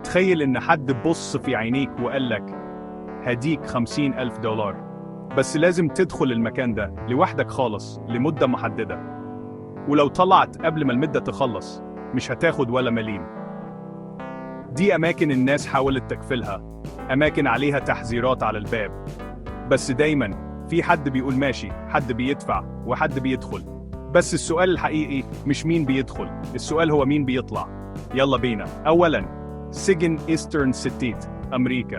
تخيل إن حد بص في عينيك وقال لك هديك 50,000 دولار، بس لازم تدخل المكان ده لوحدك خالص لمدة محددة، ولو طلعت قبل ما المدة تخلص مش هتاخد ولا مليم. دي أماكن الناس حاولت تقفلها، أماكن عليها تحذيرات على الباب، بس دايما في حد بيقول ماشي، حد بيدفع وحد بيدخل. بس السؤال الحقيقي مش مين بيدخل، السؤال هو مين بيطلع. يلا بينا. أولا، سجن إيسترن ستيت، أمريكا.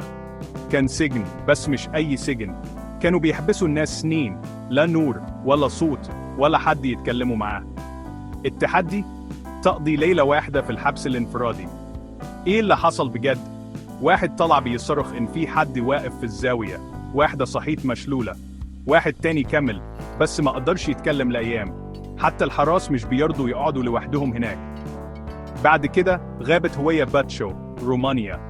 كان سجن، بس مش أي سجن. كانوا بيحبسوا الناس سنين، لا نور ولا صوت ولا حد يتكلموا معاه. التحدي؟ تقضي ليلة واحدة في الحبس الانفرادي. إيه اللي حصل بجد؟ واحد طلع بيصرخ إن في حد واقف في الزاوية، واحدة صحيت مشلولة، واحد تاني كمل بس ما قدرش يتكلم لأيام. حتى الحراس مش بيرضوا يقعدوا لوحدهم هناك. بعد كده غابة هوية باتشو، رومانيا.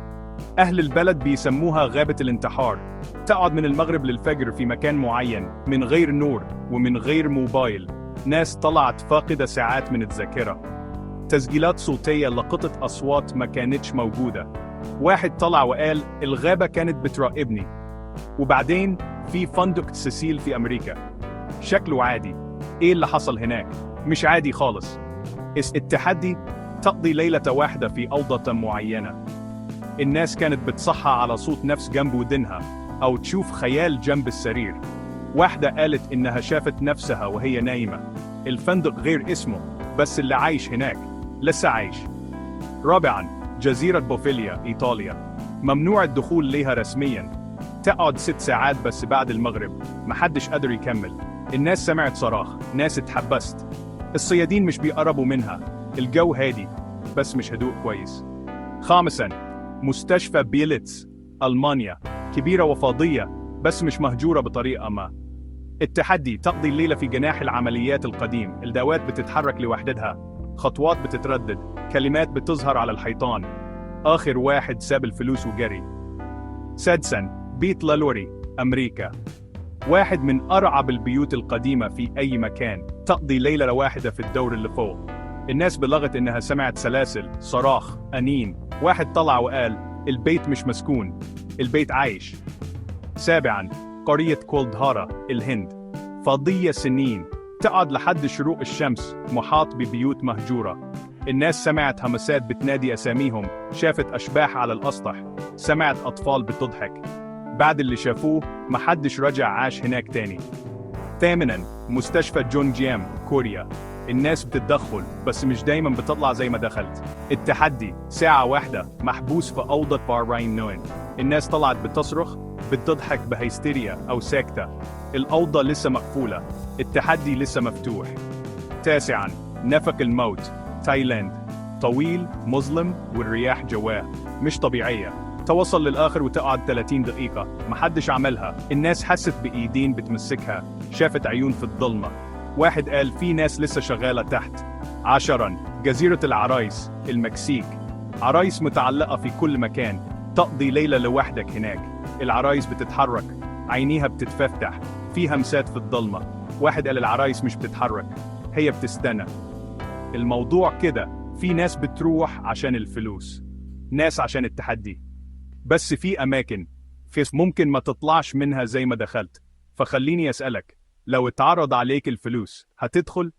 أهل البلد بيسموها غابة الانتحار. تقعد من المغرب للفجر في مكان معين، من غير نور ومن غير موبايل. ناس طلعت فاقدة ساعات من الذاكرة. تسجيلات صوتية لقطة أصوات ما كانتش موجودة. واحد طلع وقال الغابة كانت بتراقبني. وبعدين في فندق سيسيل في أمريكا. شكله عادي. إيه اللي حصل هناك؟ مش عادي خالص. التحدي؟ تقضي ليلة واحدة في أوضة معينة. الناس كانت بتصحى على صوت نفس جنب ودنها، أو تشوف خيال جنب السرير. واحدة قالت إنها شافت نفسها وهي نايمة. الفندق غير اسمه، بس اللي عايش هناك لسه عايش. رابعاً، جزيرة بوفيليا، إيطاليا. ممنوع الدخول ليها رسمياً. تقعد 6 ساعات بس بعد المغرب، محدش قادر يكمل. الناس سمعت صراخ، ناس اتحبست. الصيادين مش بيقربوا منها. الجو هادي، بس مش هدوء كويس. خامساً، مستشفى بيلتس، ألمانيا. كبيرة وفاضية، بس مش مهجورة بطريقة ما. التحدي؟ تقضي الليلة في جناح العمليات القديم. الدوات بتتحرك لوحدها، خطوات بتتردد، كلمات بتظهر على الحيطان. آخر واحد ساب الفلوس وجري. سادساً، بيت لالوري، أمريكا. واحد من أرعب البيوت القديمة في أي مكان. تقضي ليلة واحدة في الدور اللي فوق. الناس بلغت إنها سمعت سلاسل، صراخ، أنين. واحد طلع وقال البيت مش مسكون، البيت عايش. سابعاً، قرية كولدهارا، الهند. فاضية سنين. تقعد لحد شروق الشمس، محاط ببيوت مهجورة. الناس سمعت همسات بتنادي أساميهم، شافت أشباح على الأسطح، سمعت أطفال بتضحك. بعد اللي شافوه محدش رجع عاش هناك تاني. ثامناً، مستشفى جون جيام، كوريا. الناس بتتدخل، بس مش دايما بتطلع زي ما دخلت. التحدي؟ ساعة واحدة محبوس في أوضة بارين نوين. الناس طلعت بتصرخ، بتضحك بهيستيريا أو ساكتة. الأوضة لسه مقفولة، التحدي لسه مفتوح. تاسعاً، نفق الموت، تايلاند. طويل، مظلم، والرياح جواه مش طبيعية. توصل للآخر وتقعد 30 دقيقة، محدش عملها. الناس حست بإيدين بتمسكها، شافت عيون في الظلمة. واحد قال في ناس لسه شغالة تحت. 10، جزيرة العرايس، المكسيك. عرايس متعلقة في كل مكان. تقضي ليلة لوحدك هناك. العرايس بتتحرك، عينيها بتتفتح، في همسات في الضلمة. واحد قال العرايس مش بتتحرك، هي بتستنى. الموضوع كده، في ناس بتروح عشان الفلوس، ناس عشان التحدي. بس في أماكن ممكن ما تطلعش منها زي ما دخلت. فخليني أسألك، لو اتعرض عليك الفلوس هتدخل؟